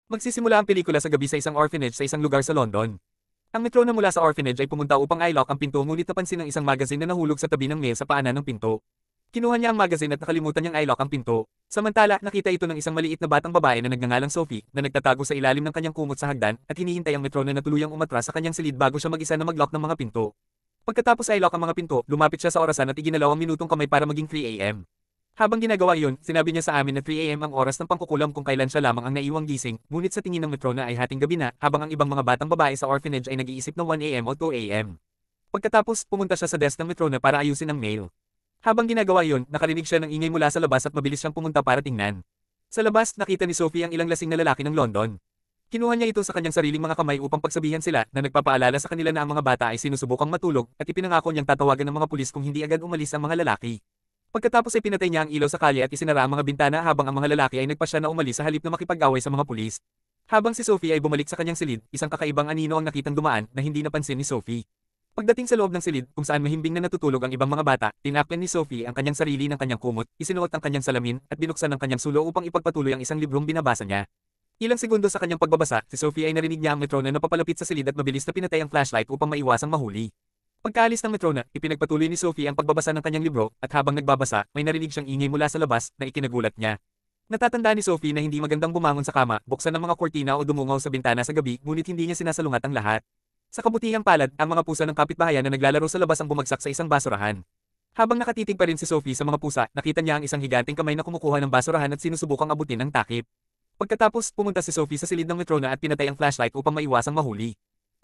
Magsisimula ang pelikula sa gabi sa isang orphanage sa isang lugar sa London. Ang Metrona mula sa orphanage ay pumunta upang i-lock ang pinto ngunit napansin ng isang magazine na nahulog sa tabi ng mail sa paanan ng pinto. Kinuha niya ang magazine at nakalimutan niyang i-lock ang pinto. Samantala, nakita ito ng isang maliit na batang babae na nagngangalang Sophie na nagtatago sa ilalim ng kanyang kumot sa hagdan at hinihintay ang Metrona na tuluyang umatras sa kanyang silid bago siya mag-isa na mag-lock ng mga pinto. Pagkatapos i-lock ang mga pinto, lumapit siya sa orasan at iginalaw ang minutong kamay para maging 3 AM. Habang ginagawa iyon, sinabi niya sa amin na 3 AM ang oras ng pangkukulam kung kailan siya lamang ang naiwang gising, ngunit sa tingin ng Metrona ay hating gabi na, habang ang ibang mga batang babae sa orphanage ay nag-iisip na 1 AM o 2 AM. Pagkatapos, pumunta siya sa desk ng Metrona para ayusin ang mail. Habang ginagawa iyon, nakarinig siya ng ingay mula sa labas at mabilis siyang pumunta para tingnan. Sa labas, nakita ni Sophie ang ilang lasing na lalaki ng London. Kinuha niya ito sa kanyang sariling mga kamay upang pagsabihan sila na nagpapaalala sa kanila na ang mga bata ay sinusubukang matulog at ipinangako niyang tatawagan ng mga pulis kung hindi agad umalis ang mga lalaki. Pagkatapos ay pinatay niya ang ilaw sa kalye at isinara ang mga bintana habang ang mga lalaki ay nagpasya na umalis sa halip na makipag-away sa mga pulis. Habang si Sophie ay bumalik sa kanyang silid, isang kakaibang anino ang nakitang dumaan na hindi napansin ni Sophie. Pagdating sa loob ng silid, kung saan mahimbing na natutulog ang ibang mga bata, tinakpan ni Sophie ang kanyang sarili ng kanyang kumot, isinuot ang kanyang salamin, at binuksan ang kanyang sulo upang ipagpatuloy ang isang librong binabasa niya. Ilang segundo sa kanyang pagbabasa, si Sophie ay narinig niya ang Metrona na papalapit sa silid at mabilis na pinatay ang flashlight upang maiwasang mahuli. Pagkaalis ng Metrona, ipinagpatuloy ni Sophie ang pagbabasa ng kanyang libro, at habang nagbabasa, may narinig siyang ingay mula sa labas na ikinagulat niya. Natatandaan ni Sophie na hindi magandang bumangon sa kama, buksan ng mga kurtina o dumungaw sa bintana sa gabi, ngunit hindi niya sinasalungat ang lahat. Sa kabutihang palad, ang mga pusa ng kapitbahayan na naglalaro sa labas ang bumagsak sa isang basurahan. Habang nakatitig pa rin si Sophie sa mga pusa, nakita niya ang isang higanting kamay na kumukuha ng basurahan at sinusubukang abutin ang takip. Pagkatapos, pumunta si Sophie sa silid ng Metrona at pinatay ang flashlight upang maiwasang mahuli.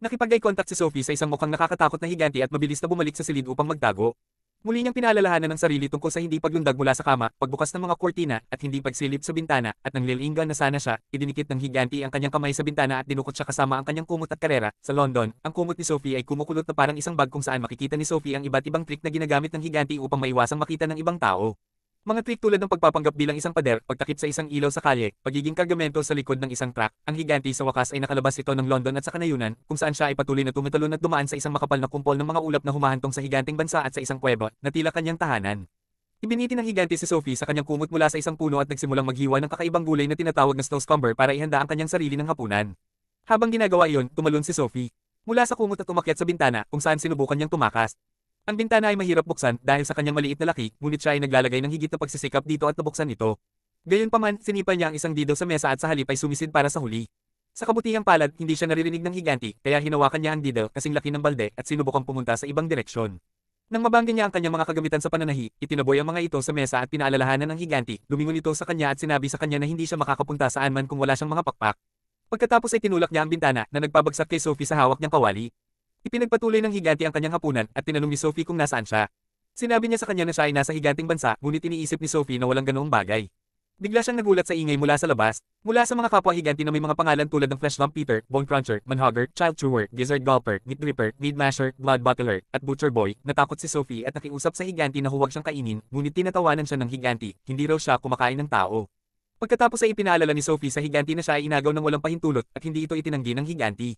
Nakipag-eye contact si Sophie sa isang mukhang nakakatakot na higanti at mabilis na bumalik sa silid upang magtago. Muli niyang pinaalalahanan ng sarili tungkol sa hindi paglundag mula sa kama, pagbukas ng mga kurtina, at hindi pagsilip sa bintana, at nang lilingan na sana siya, idinikit ng higanti ang kanyang kamay sa bintana at dinukot siya kasama ang kanyang kumot at karera. Sa London, ang kumot ni Sophie ay kumukulot na parang isang bag kung saan makikita ni Sophie ang iba't ibang trick na ginagamit ng higanti upang maiwasang makita ng ibang tao. Mga trick tulad ng pagpapanggap bilang isang pader, pagtakip sa isang ilaw sa kalye, pagiging kargamento sa likod ng isang truck, ang higanti sa wakas ay nakalabas ito ng London at sa kanayunan, kung saan siya ay patuloy na tumatalon at dumaan sa isang makapal na kumpol ng mga ulap na humahantong sa higanting bansa at sa isang kuweba, na tila kanyang tahanan. Ibiniti ng higanti si Sophie sa kanyang kumot mula sa isang puno at nagsimulang maghiwa ng kakaibang gulay na tinatawag na snowscumber para ihanda ang kanyang sarili ng hapunan. Habang ginagawa iyon, tumalon si Sophie mula sa kumot at umakyat sa bintana, kung saan sinubukan niyang tumakas. Ang bintana ay mahirap buksan dahil sa kanyang maliit na laki, ngunit siya ay naglalagay ng higit na pagsisikap dito at nabuksan ito. Gayunpaman, sinipa niya ang isang didaw sa mesa at sa halip ay sumisid para sa huli. Sa kabutihang palad, hindi siya naririnig ng higanti, kaya hinawakan niya ang didaw kasing laki ng balde at sinubukang pumunta sa ibang direksyon. Nang mabangga niya ang kanyang mga kagamitan sa pananahi, itinaboy ang mga ito sa mesa at pinaalalahanan ng higanti, lumingon ito sa kanya at sinabi sa kanya na hindi siya makakapunta saan man kung wala siyang mga pakpak. Pagkatapos ay tinulak niya ang bintana na nagpabagsak kay Sophie sa hawak niyang kawali. Ipinagpatuloy ng higanti ang kanyang hapunan at tinanong ni Sophie kung nasaan siya. Sinabi niya sa kanya na siya ay nasa higanting bansa, ngunit iniisip ni Sophie na walang ganoong bagay. Bigla siyang nagulat sa ingay mula sa labas, mula sa mga kapwa higanti na may mga pangalan tulad ng Flesh Lump Peter, Bone Cruncher, Manhugger, Child Chewer, Gizzard Gulper, Meat Ripper, Meat Masher, Blood Bottler, at Butcher Boy. Natakot si Sophie at nakiusap sa higanti na huwag siyang kainin, ngunit tinatawanan siya ng higanti, hindi raw siya kumakain ng tao. Pagkatapos ay ipinaalala ni Sophie sa higanti na siya ay inagaw ng walang pahintulot at hindi ito itinanggi ng higanti.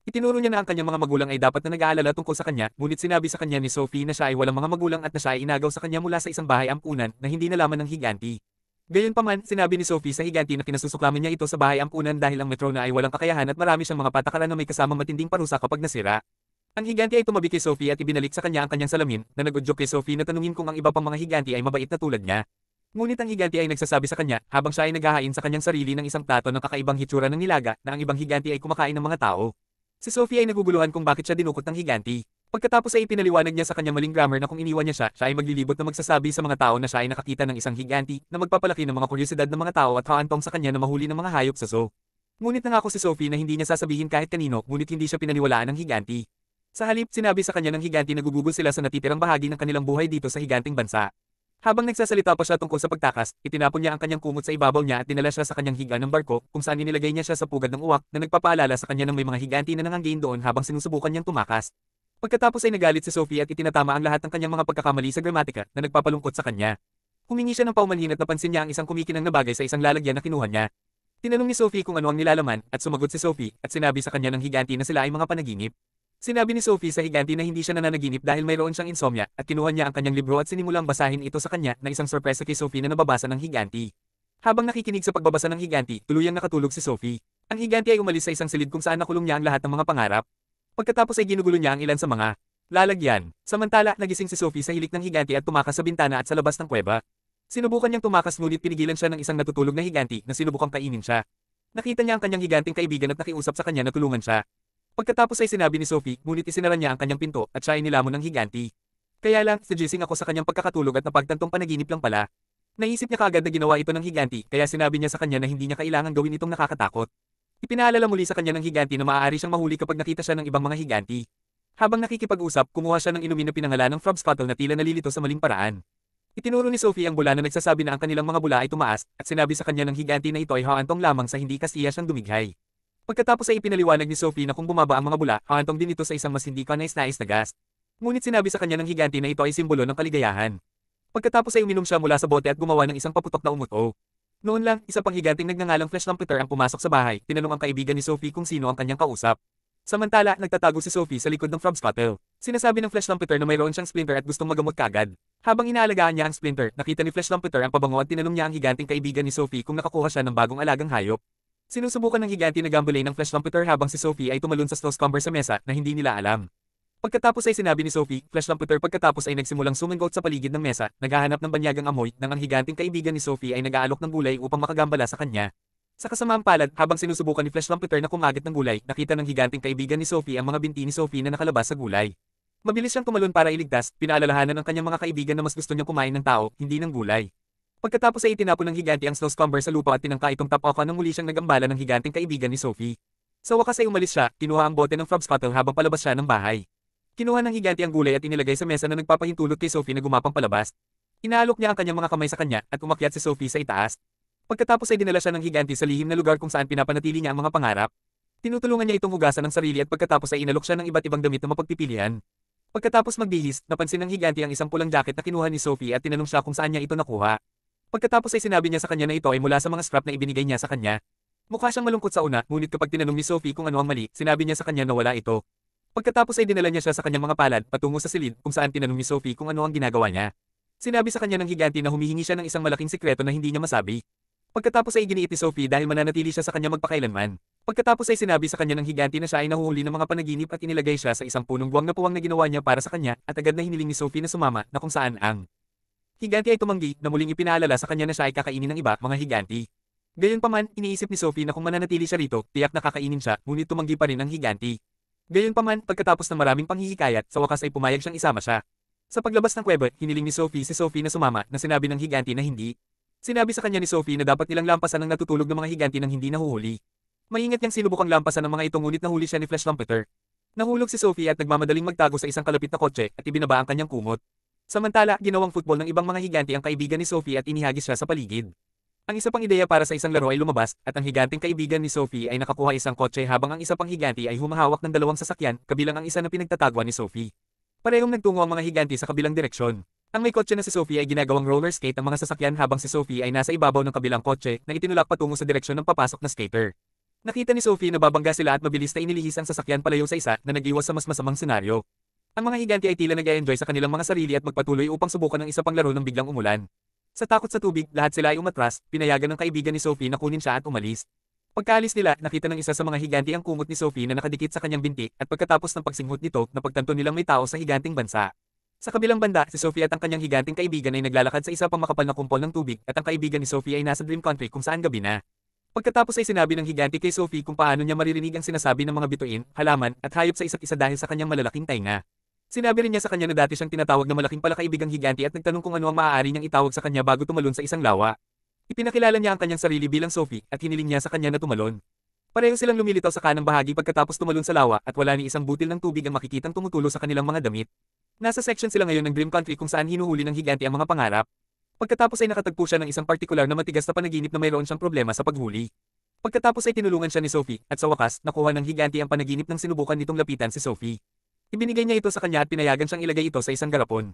Itinuro niya na ang kanyang mga magulang ay dapat na nag-aalala tungkol sa kanya, ngunit sinabi sa kanya ni Sophie na siya ay walang mga magulang at na siya ay inagaw sa kanya mula sa isang bahay ampunan na hindi nalaman ng higanti. Gayunpaman, sinabi ni Sophie sa higanti na kinasusuklaman niya ito sa bahay ampunan dahil ang Metrona ay walang kakayahan at marami siyang mga patakaran na may kasamang matinding parusa kapag nasira. Ang higanti ay tumabi kay Sophie at ibinalik sa kanya ang kanyang salamin, na nag-udyok kay Sophie na tanungin kung ang iba pang mga higanti ay mabait na tulad niya. Ngunit ang higanti ay nagsasabi sa kanya, habang siya ay naghahain sa kanyang sarili ng isang plato ng kakaibang hitsura ng nilaga, na ang ibang higanti ay kumakain ng mga tao. Si Sophie ay naguguluhan kung bakit siya dinukot ng higanti. Pagkatapos ay ipinaliwanag niya sa kanyang maling grammar na kung iniwan niya siya ay maglilibot na magsasabi sa mga tao na siya ay nakakita ng isang higanti na magpapalaki ng mga kuryosidad ng mga tao at haantong sa kanya na mahuli ng mga hayop sa zoo. Ngunit nangako si Sophie na hindi niya sasabihin kahit kanino, ngunit hindi siya pinaniwalaan ng higanti. Sa halip, sinabi sa kanya ng higanti na gugugol sila sa natitirang bahagi ng kanilang buhay dito sa higanting bansa. Habang nagsasalita pa siya tungkol sa pagtakas, itinapon niya ang kanyang kumot sa ibabaw niya at dinala siya sa kanyang higa ng barko, kung saan inilagay niya siya sa pugad ng uwak na nagpapaalala sa kanya ng may mga higanti na nanganggain doon habang sinusubukan niyang tumakas. Pagkatapos ay nagalit si Sophie at itinatama ang lahat ng kanyang mga pagkakamali sa gramatika na nagpapalungkot sa kanya. Humingi siya ng paumanhin at napansin niya ang isang kumikinang na bagay sa isang lalagyan na kinuha niya. Tinanong ni Sophie kung ano ang nilalaman at sumagot si Sophie at sinabi sa kanya ng higanti na sila ay mga panaginip. Sinabi ni Sophie sa higanti na hindi siya nananaginip dahil mayroon siyang insomnia at kinuha niya ang kanyang libro at sinimulang basahin ito sa kanya na isang sorpresa kay Sophie na nababasa ng higanti. Habang nakikinig sa pagbabasa ng higanti, tuluyang nakatulog si Sophie. Ang higante ay umalis sa isang silid kung saan nakulong niya ang lahat ng mga pangarap. Pagkatapos ay ginugulo niya ang ilan sa mga lalagyan. Samantala, nagising si Sophie sa hilik ng higante at tumakas sa bintana at sa labas ng kuweba. Sinubukan niyang tumakas ngunit pinigilan siya ng isang natutulog na higante na sinubukang kainin siya. Nakita niya ang kanyang higanting kaibigan at nakiusap sa kanya na tulungan siya. Pagkatapos ay sinabi ni Sophie, ngunit isinara niya ang kanyang pinto at siya ay nilamon ng higanti. Kaya lang, nagising ako sa kanyang pagkakatulog at napagtantong panaginip lang pala. Naisip niya kaagad na ginawa ito ng higanti, kaya sinabi niya sa kanya na hindi niya kailangang gawin itong nakakatakot. Ipinaalala muli sa kanya ng higanti na maaari siyang mahuli kapag nakita siya ng ibang mga higanti. Habang nakikipag-usap, kumuha siya ng inumin na pinangalan ng Frobscuttle na tila nalilito sa maling paraan. Itinuro ni Sophie ang bula na nagsasabi na ang kanilang mga bula ay tumaas, at sinabi sa kanya ng higanti na ito ay haantong lamang sa hindi kasiya siyang dumighay. Pagkatapos ay ipinaliwanag ni Sophie na kung bumaba ang mga bula, haantong din ito sa isang mas hindi kanais-nais na gas. Ngunit sinabi sa kanya ng higanti na ito ay simbolo ng kaligayahan. Pagkatapos ay uminom siya mula sa bote at gumawa ng isang paputok na umuto. Noon lang, isa pang higanting nagngangalang Flesh Lampeter ang pumasok sa bahay, tinanong ang kaibigan ni Sophie kung sino ang kanyang kausap. Samantala, nagtatago si Sophie sa likod ng Frobscuttle. Sinasabi ng Flesh Lampeter na mayroon siyang splinter at gustong magamot kaagad. Habang inaalagaan niya ang splinter, nakita ni Flesh Lampeter ang pabango at tinanong niya ang higanting kaibigan ni Sophie kung nakakuha siya ng bagong alagang hayop. Sinusubukan ng higanti na gambulay ng Flesh Lampeter habang si Sophie ay tumalon sa Snowscumber sa mesa na hindi nila alam. Pagkatapos ay sinabi ni Sophie, Flesh Lampeter pagkatapos ay nagsimulang suminggot sa paligid ng mesa, naghahanap ng banyagang amoy nang ang higanting kaibigan ni Sophie ay nag-aalok ng gulay upang makagambala sa kanya. Sa kasamaang palad, habang sinusubukan ni Flesh Lampeter na kumagit ng gulay, nakita ng higanting kaibigan ni Sophie ang mga binti ni Sophie na nakalabas sa gulay. Mabilis siyang tumalon para iligtas, pinaalalahanan ng kanyang mga kaibigan na mas gusto niyang kumain ng tao, hindi ng gulay. Pagkatapos ay itinapon ng higanti ang Snowscumber sa lupa at tinangka itong tapokan nang muli siyang nagambala ng higanting kaibigan ni Sophie. Sa wakas ay umalis siya, kinuha ang bote ng Frobscuttle habang palabas siya ng bahay. Kinuha ng higanti ang gulay at inilagay sa mesa na nagpapahintulot kay Sophie na gumapang palabas. Inaalok niya ang kanyang mga kamay sa kanya at umakyat si Sophie sa itaas. Pagkatapos ay dinala siya ng higanti sa lihim na lugar kung saan pinapanatili niya ang mga pangarap. Tinutulungan niya itong hugasan ng sarili at pagkatapos ay inalok siya ng iba't ibang damit na mapagpipilian. Pagkatapos magbihis, napansin ng higanti ang isang pulang jacket na kinuha ni Sophie at tinanong siya kung saan niya ito nakuha. Pagkatapos ay sinabi niya sa kanya na ito ay mula sa mga scrap na ibinigay niya sa kanya. Mukha siyang malungkot sa una, ngunit kapag tinanong ni Sophie kung ano ang mali, sinabi niya sa kanya na wala ito. Pagkatapos ay dinala niya siya sa kanyang mga palad patungo sa silid kung saan tinanong ni Sophie kung ano ang ginagawa niya. Sinabi sa kanya ng higanti na humihingi siya ng isang malaking sikreto na hindi niya masabi. Pagkatapos ay giniit ni Sophie dahil mananatili siya sa kanya magpakailanman. Pagkatapos ay sinabi sa kanya ng higanti na siya ay nahuhuli ng mga panaginip at inilagay siya sa isang punong buwang na puwang na ginawa niya para sa kanya at agad na hiniling ni Sophie na sumama na kung saan ang higanti ay tumanggi na muling ipinaalala sa kanya na siya ay kakainin ng iba mga higanti. Gayunpaman, iniisip ni Sophie na kung mananatili siya rito, tiyak na kakainin siya, ngunit tumanggi pa rin ang higanti. Gayunpaman, pagkatapos ng maraming panghihikayat, sa wakas ay pumayag siyang isama siya. Sa paglabas ng kuweba, hiniling ni Sophie si Sophie na sumama na sinabi ng higanti na hindi. Sinabi sa kanya ni Sophie na dapat nilang lampasan ang natutulog ng mga higanti nang hindi nahuhuli. Maingat niyang sinubukang lampasan ng mga ito ngunit nahuli siya ni Flesh Lampeter. Nahulog si Sophie at nagmamadaling magtago sa isang kalapit na kotse at ibinaba ang kanyang kumot. Samantala, ginawang football ng ibang mga higanti ang kaibigan ni Sophie at inihagis siya sa paligid. Ang isa pang ideya para sa isang laro ay lumabas, at ang higanting kaibigan ni Sophie ay nakakuha isang kotse habang ang isa pang higanti ay humahawak ng dalawang sasakyan, kabilang ang isa na pinagtatagwan ni Sophie. Parehong nagtungo ang mga higanti sa kabilang direksyon. Ang may kotse na si Sophie ay ginagawang roller skate ang mga sasakyan habang si Sophie ay nasa ibabaw ng kabilang kotse na itinulak patungo sa direksyon ng papasok na skater. Nakita ni Sophie na babangga sila at mabilis na inilihis ang sasakyan palayo sa isa na nag-iwas sa mas masamang senaryo. Ang mga higanti ay tila nag-e-enjoy sa kanilang mga sarili at magpatuloy upang subukan ng isa pang laro nang biglang umulan. Sa takot sa tubig, lahat sila ay umatras, pinayagan ng kaibigan ni Sophie na kunin siya at umalis. Pagkaalis nila, nakita ng isa sa mga higanti ang kumot ni Sophie na nakadikit sa kanyang binti at pagkatapos ng pagsinghot nito, napagtanto nilang may tao sa higanting bansa. Sa kabilang banda, si Sophie at ang kanyang higanting kaibigan ay naglalakad sa isa pang makapal na kumpol ng tubig at ang kaibigan ni Sophie ay nasa Dream Country kung saan gabi na. Pagkatapos ay sinabi ng higanti kay Sophie kung paano niya maririnig ang sinasabi ng mga bituin, halaman, at hayop sa isa't isa dahil sa kanyang malalaking tainga. Sinabi rin niya sa kanya na dati siyang tinatawag na malaking palakaibigang higanti at nagtanong kung ano ang maaari niyang itawag sa kanya bago tumalon sa isang lawa. Ipinakilala niya ang kanyang sarili bilang Sophie at hiniling niya sa kanya na tumalon. Pareho silang lumilitaw sa kanang bahagi pagkatapos tumalon sa lawa at wala ni isang butil ng tubig ang makikitang tumutulo sa kanilang mga damit. Nasa section sila ngayon ng Dream Country kung saan hinuhuli ng higanti ang mga pangarap. Pagkatapos ay nakatagpo siya ng isang partikular na matigas na panaginip na mayroon siyang problema sa paghuli. Pagkatapos ay tinulungan siya ni Sophie at sa wakas, nakuha ng higanti ang panaginip ng sinubukan nitong lapitan si Sophie. Ibinigay niya ito sa kanya at pinayagan siyang ilagay ito sa isang garapon.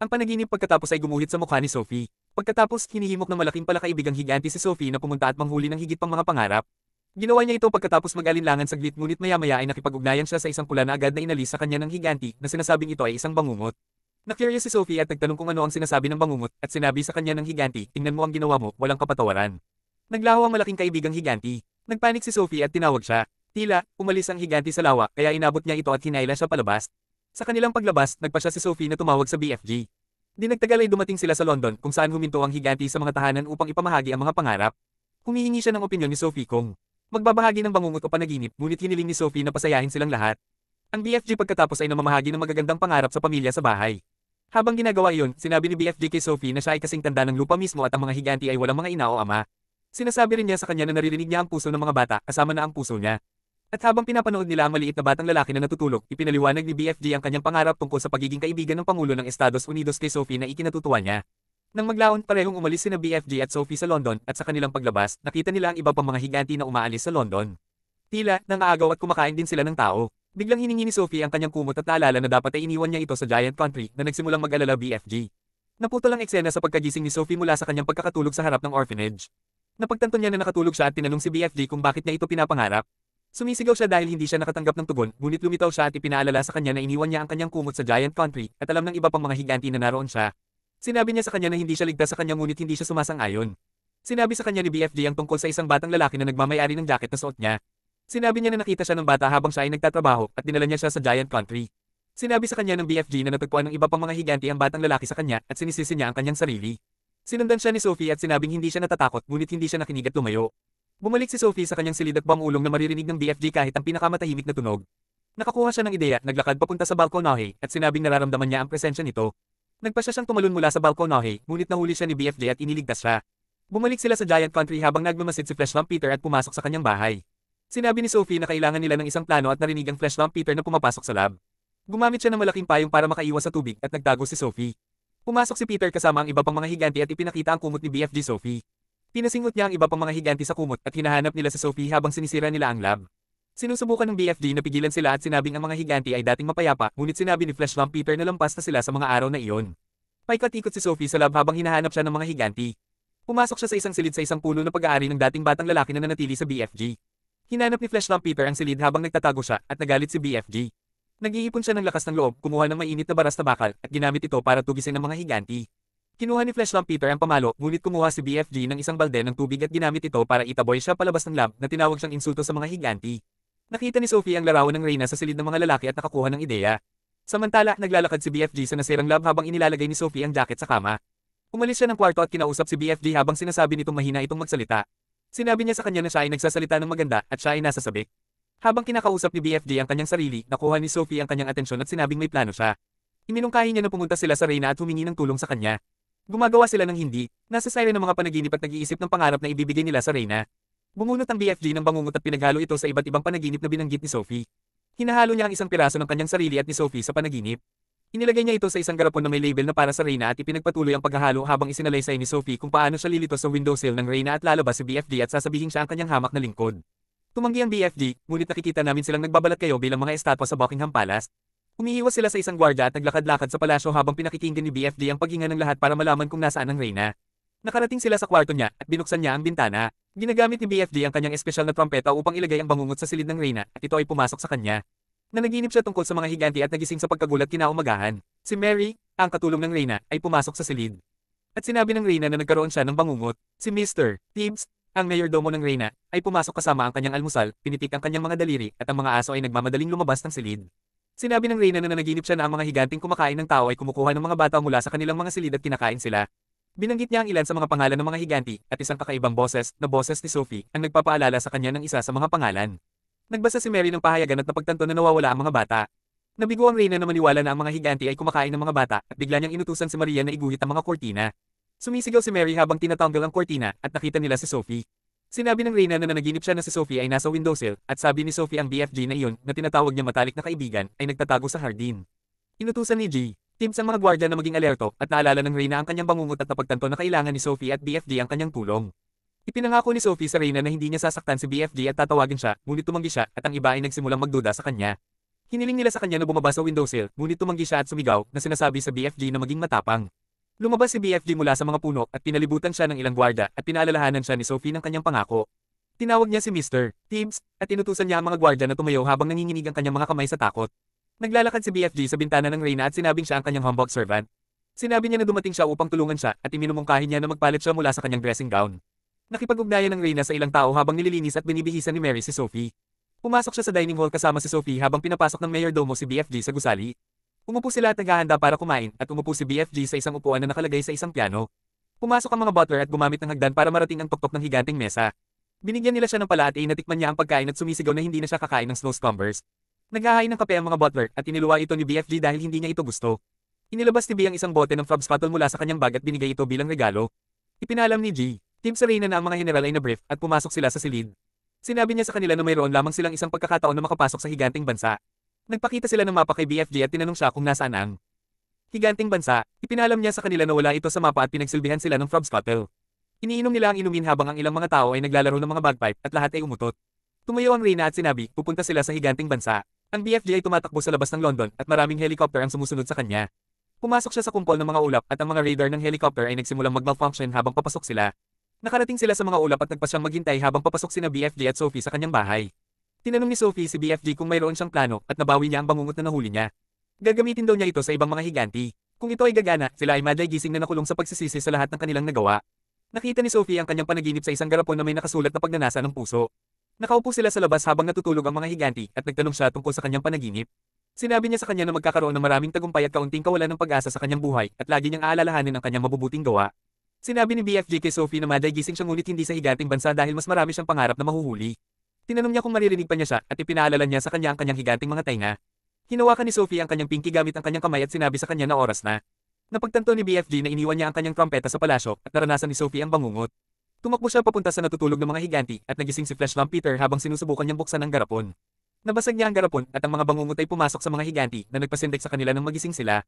Ang panaginip pagkatapos ay gumuhit sa mukha ni Sophie. Pagkatapos, hinihimok ng malaking palakaibigang higanti si Sophie na pumunta at manghuli ng higit pang mga pangarap. Ginawa niya ito pagkatapos mag-alinlangan saglit ngunit maya-maya ay nakipag-ugnayan siya sa isang pula na agad na inalis sa kanya ng higanti na sinasabing ito ay isang bangungot. Na-curious si Sophie at nagtanong kung ano ang sinasabi ng bangungot at sinabi sa kanya ng higanti, tingnan mo ang ginawa mo, walang kapatawaran. Naglaho ang malaking kaibigang higanti. Nagpanik si Sophie at tinawag siya. Tila, umalis ang higanti sa lawa kaya inabot niya ito at hinayla siya palabas. Sa kanilang paglabas, nagpa siya si Sophie na tumawag sa BFG. Di nagtagal ay dumating sila sa London kung saan huminto ang higanti sa mga tahanan upang ipamahagi ang mga pangarap. Humihingi siya ng opinyon ni Sophie kung magbabahagi ng bangungot o panaginip, ngunit hiniling ni Sophie na pasayahin silang lahat. Ang BFG pagkatapos ay namamahagi ng magagandang pangarap sa pamilya sa bahay. Habang ginagawa iyon, sinabi ni BFG kay Sophie na siya ay kasing tanda ng lupa mismo at ang mga higanti ay walang mga ina o ama. Sinasabi rin niya sa kanya na naririnig niya ang puso ng mga bata kasama na ang puso niya. At habang pinapanood nila ang maliit na batang lalaki na natutulog, ipinaliwanag ni BFG ang kanyang pangarap tungkol sa pagiging kaibigan ng Pangulo ng Estados Unidos kay Sophie na ikinatutuwa niya. Nang maglaon, parehong umalis sina BFG at Sophie sa London at sa kanilang paglabas, nakita nila ang iba pang mga higanti na umaalis sa London. Tila, nangaagaw at kumakain din sila ng tao. Biglang hiningi ni Sophie ang kanyang kumot at naalala na dapat ay iniwan niya ito sa Giant Country na nagsimulang mag-alala BFG. Naputol ang eksena sa pagkagising ni Sophie mula sa kanyang pagkakatulog sa harap ng orphanage. Napagtanto niya na nakatulog siya at tinanong si BFG kung bakit niya ito pinapangarap. Sumisigaw siya dahil hindi siya nakatanggap ng tugon, ngunit lumitaw siya at ipinaalala sa kanya na iniwan niya ang kanyang kumot sa Giant Country at alam ng iba pang mga higanti na naroon siya. Sinabi niya sa kanya na hindi siya ligtas sa kanya ngunit hindi siya sumasang-ayon. Sinabi sa kanya ni BFG ang tungkol sa isang batang lalaki na nagmamay-ari ng jacket na suot niya. Sinabi niya na nakita siya ng bata habang siya ay nagtatrabaho at dinala niya siya sa Giant Country. Sinabi sa kanya ng BFG na natagpuan ng iba pang mga higanti ang batang lalaki sa kanya at sinisisi niya ang kanyang sarili. Sinundan siya ni Sophie at sinabing hindi siya natatakot ngunit hindi siya nakinig at lumayo. Bumalik si Sophie sa kanyang silid at bamulong na maririnig ng BFG kahit ang pinakamatahimik na tunog. Nakakuha siya ng ideya, naglakad papunta sa balkonahe at sinabing nararamdaman niya ang presensya nito. Nagpa siya siyang tumalon mula sa balkonahe ngunit nahuli siya ni BFG at iniligtas siya. Bumalik sila sa Giant Country habang nagmamasid si Fleshlamp Peter at pumasok sa kanyang bahay. Sinabi ni Sophie na kailangan nila ng isang plano at narinig ang Fleshlamp Peter na pumapasok sa lab. Gumamit siya ng malaking payong para makaiwas sa tubig at nagtago si Sophie. Pumasok si Peter kasama ang iba pang mga higanti at ipinakita ang kumot ni BFG Sophie. Pinasingot niya ang iba pang mga higanti sa kumot at hinahanap nila si Sophie habang sinisira nila ang lab. Sinusubukan ng BFG na pigilan sila at sinabing ang mga higanti ay dating mapayapa, ngunit sinabi ni Fleshlamp Peter na lampas na sila sa mga araw na iyon. Paikot-ikot si Sophie sa lab habang hinahanap siya ng mga higanti. Pumasok siya sa isang silid sa isang puno na pag-aari ng dating batang lalaki na nanatili sa BFG. Hinanap ni Fleshlamp Peter ang silid habang nagtatago siya at nagalit si BFG. Nag-iipon siya ng lakas ng loob, kumuha ng mainit na baras na bakal at ginamit ito para tugisin ang mga higanti. Kinuha ni Fleshlamp Peter ang pamalo, ngunit kumuha si BFG ng isang balde ng tubig at ginamit ito para itaboy siya palabas ng lab na tinawag siyang insulto sa mga higanti. Nakita ni Sophie ang larawan ng Reyna sa silid ng mga lalaki at nakakuha ng ideya. Samantala, naglalakad si BFG sa nasirang lab habang inilalagay ni Sophie ang jacket sa kama. Umalis siya ng kwarto at kinausap si BFG habang sinasabi nitong mahina itong magsalita. Sinabi niya sa kanya na siya ay nagsasalita ng maganda at siya ay nasa sabik. Habang kinakausap ni BFG ang kanyang sarili, nakuha ni Sophie ang kanyang atensyon at sinabing may plano siya. Iminungkahi niya na pumunta sila sa Reyna at humingi ng tulong sa kanya. Gumagawa sila ng hindi, nasa siren ng mga panaginip at nag-iisip ng pangarap na ibibigay nila sa Reyna. Bumunot ang BFG ng bangungot at pinaghalo ito sa iba't ibang panaginip na binanggit ni Sophie. Hinahalo niya ang isang piraso ng kanyang sarili at ni Sophie sa panaginip. Inilagay niya ito sa isang garapon na may label na para sa Reyna at ipinagpatuloy ang paghahalo habang isinalaysay ni Sophie kung paano siya lilito sa windowsill ng Reyna at lalabas si BFG at sasabihin siya ang kanyang hamak na lingkod. Tumanggi ang BFG, ngunit nakikita namin silang nagbabalat kayo bilang mga estatwa sa Buckingham Palace. Umiiwas sila sa isang gwardya at naglakad-lakad sa palasyo habang pinakikinggan ni BFG ang paghinga ng lahat para malaman kung nasaan ang Reyna. Nakarating sila sa kwarto niya at binuksan niya ang bintana. Ginagamit ni BFG ang kanyang espesyal na trompeta upang ilagay ang bangungot sa silid ng Reyna at ito ay pumasok sa kanya. Nanaginip siya tungkol sa mga higanti at nagising sa pagkagulat kinaumagahan. Si Mary, ang katulong ng Reyna, ay pumasok sa silid. At sinabi ng Reyna na nagkaroon siya ng bangungot. Si Mr. Tibbs, ang mayordomo ng Reyna, ay pumasok kasama ang kanyang almusal, pinitik ang kanyang mga daliri at ang mga aso ay nagmamadaling lumabas ng silid. Sinabi ng Reyna na nanaginip siya na ang mga higanting kumakain ng tao ay kumukuha ng mga bata mula sa kanilang mga silid at kinakain sila. Binanggit niya ang ilan sa mga pangalan ng mga higanti at isang kakaibang boses ni Sophie ang nagpapaalala sa kanya ng isa sa mga pangalan. Nagbasa si Mary ng pahayagan at napagtanto na nawawala ang mga bata. Nabigo ang Reyna na maniwala na ang mga higanti ay kumakain ng mga bata at bigla niyang inutusan si Maria na iguhit ang mga kortina. Sumisigaw si Mary habang tinatanggal ang kortina at nakita nila si Sophie. Sinabi ng Reyna na nanaginip siya na si Sophie ay nasa windowsill at sabi ni Sophie ang BFG na iyon na tinatawag niya matalik na kaibigan ay nagtatago sa hardin. Inutusan ni Tibbs ang mga gwardya na maging alerto at naalala ng Reyna ang kanyang bangungot at napagtanto na kailangan ni Sophie at BFG ang kanyang tulong. Ipinangako ni Sophie sa Reyna na hindi niya sasaktan si BFG at tatawagin siya, ngunit tumanggi siya at ang iba ay nagsimulang magduda sa kanya. Hiniling nila sa kanya na bumaba sa windowsill, ngunit tumanggi siya at sumigaw na sinasabi sa BFG na maging matapang. Lumabas si BFG mula sa mga puno at pinalibutan siya ng ilang gwardya at pinaalalahanan siya ni Sophie ng kanyang pangako. Tinawag niya si Mr. Tibbs at inutusan niya ang mga gwardya na tumayo habang nanginginig ang kanyang mga kamay sa takot. Naglalakad si BFG sa bintana ng Reyna at sinabing siya ang kanyang humbug servant. Sinabi niya na dumating siya upang tulungan siya at iminumungkahi niya na magpalit siya mula sa kanyang dressing gown. Nakipag-ugnayan ng Reyna sa ilang tao habang nililinis at binibihisan ni Mary si Sophie. Pumasok siya sa dining hall kasama si Sophie habang pinapasok ng mayordomo si BFG sa gusali. Umupo sila at naghahanda para kumain at umupo si BFG sa isang upuan na nakalagay sa isang piano. Pumasok ang mga butler at gumamit ng hagdan para marating ang tuktok ng higanting mesa. Binigyan nila siya ng pala at natikman niya ang pagkain at sumisigaw na hindi na siya kakain ng snow scumbers. Naghahain ng kape ang mga butler at iniluwa ito ni BFG dahil hindi niya ito gusto. Inilabas ni B ang isang bote ng Frob's Scuttle mula sa kanyang bag at binigay ito bilang regalo. Ipinalam ni G. Team Serena na ang mga general ay na-brief at pumasok sila sa silid. Sinabi niya sa kanila na mayroon lamang silang isang pagkakataon na makapasok sa higanting bansa. Nagpakita sila ng mapa kay BFG at tinanong siya kung nasaan ang higanting bansa. Ipinalam niya sa kanila na wala ito sa mapa at pinagsilbihan sila ng Frob's Scuttle. Iniinom nila ang inumin habang ang ilang mga tao ay naglalaro ng mga bagpipe at lahat ay umutot. Tumayo ang Reyna at sinabi, pupunta sila sa higanting bansa. Ang BFG ay tumatakbo sa labas ng London at maraming helicopter ang sumusunod sa kanya. Pumasok siya sa kumpol ng mga ulap at ang mga radar ng helicopter ay nagsimulang mag-malfunction habang papasok sila. Nakarating sila sa mga ulap at nagpasyang maghintay habang papasok sina BFG at Sophie sa kanyang bahay. Tinanong ni Sophie si BFG kung mayroon siyang plano at nabawi niya ang bangungot na nahuli niya. Gagamitin daw niya ito sa ibang mga higanti. Kung ito ay gagana, sila ay maday gising na nakulong sa pagsisisi sa lahat ng kanilang nagawa. Nakita ni Sophie ang kanyang panaginip sa isang garapon na may nakasulat na pagnanasa ng puso. Nakaupo sila sa labas habang natutulog ang mga higanti at nagtanong siya tungkol sa kanyang panaginip. Sinabi niya sa kanya na magkakaroon ng maraming tagumpay at kaunting kawalan ng pag-asa sa kanyang buhay at lagi niyang aalalahanin ang kanyang mabubuting gawa. Sinabi ni BFG kay Sophie na maday gising siya ngunit hindi sa higanting bansa dahil mas marami siyang pangarap na mahuhuli. Tinanong niya kung maririnig pa niya siya at ipinaalala niya sa kanya ang kanyang higanting mga tainga. Hinawakan ni Sophie ang kanyang pinky gamit ang kanyang kamay at sinabi sa kanya na oras na. Napagtanto ni BFG na iniwan niya ang kanyang trumpeta sa palasyo at naranasan ni Sophie ang bangungot. Tumakbo siya papunta sa natutulog ng mga higanti at nagising si Flash Lamp Peter habang sinusubukan niyang buksan ang garapon. Nabasag niya ang garapon at ang mga bangungot ay pumasok sa mga higanti na nagpasindik sa kanila nang magising sila.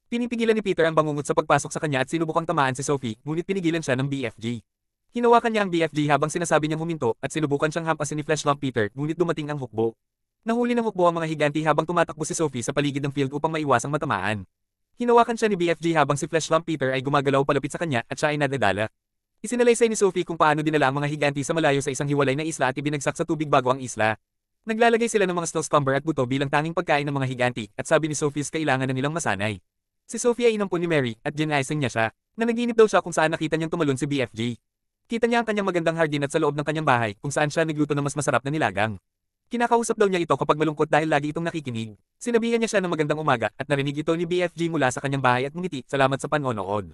Pinipigilan ni Peter ang bangungot sa pagpasok sa kanya at sinubukang tamaan si Sophie, ngunit pinigilan siya ng BFG. Hinawakan niya ang BFG habang sinasabi niyang huminto at sinubukan siyang hampasin ni Flash Lamp Peter, ngunit dumating ang hukbo. Nahuli ng hukbo ang mga higanti habang tumatakbo si Sophie sa paligid ng field upang maiwasang matamaan. Hinawakan siya ni BFG habang si Flash Lamp Peter ay gumagalaw palapit sa kanya at siya ay nadadala. Isinalaysay ni Sophie kung paano dinala ang mga higanti sa malayo sa isang hiwalay na isla at ibinagsak sa tubig bago ang isla. Naglalagay sila ng mga snow scumber at buto bilang tanging pagkain ng mga higanti at sabi ni Sophie kailangan na nilang masanay. Si Sophie ay inampun ni Mary at ginaising niya siya. Nanaginip daw siya kung saan nakita niyang tumalon si BFG. Kita niya ang kanyang magandang hardin at sa loob ng kanyang bahay kung saan siya nagluto ng mas masarap na nilagang. Kinakausap daw niya ito kapag malungkot dahil lagi itong nakikinig. Sinabihan niya siya ng magandang umaga at narinig ito ni BFG mula sa kanyang bahay at ngumiti, salamat sa panonood.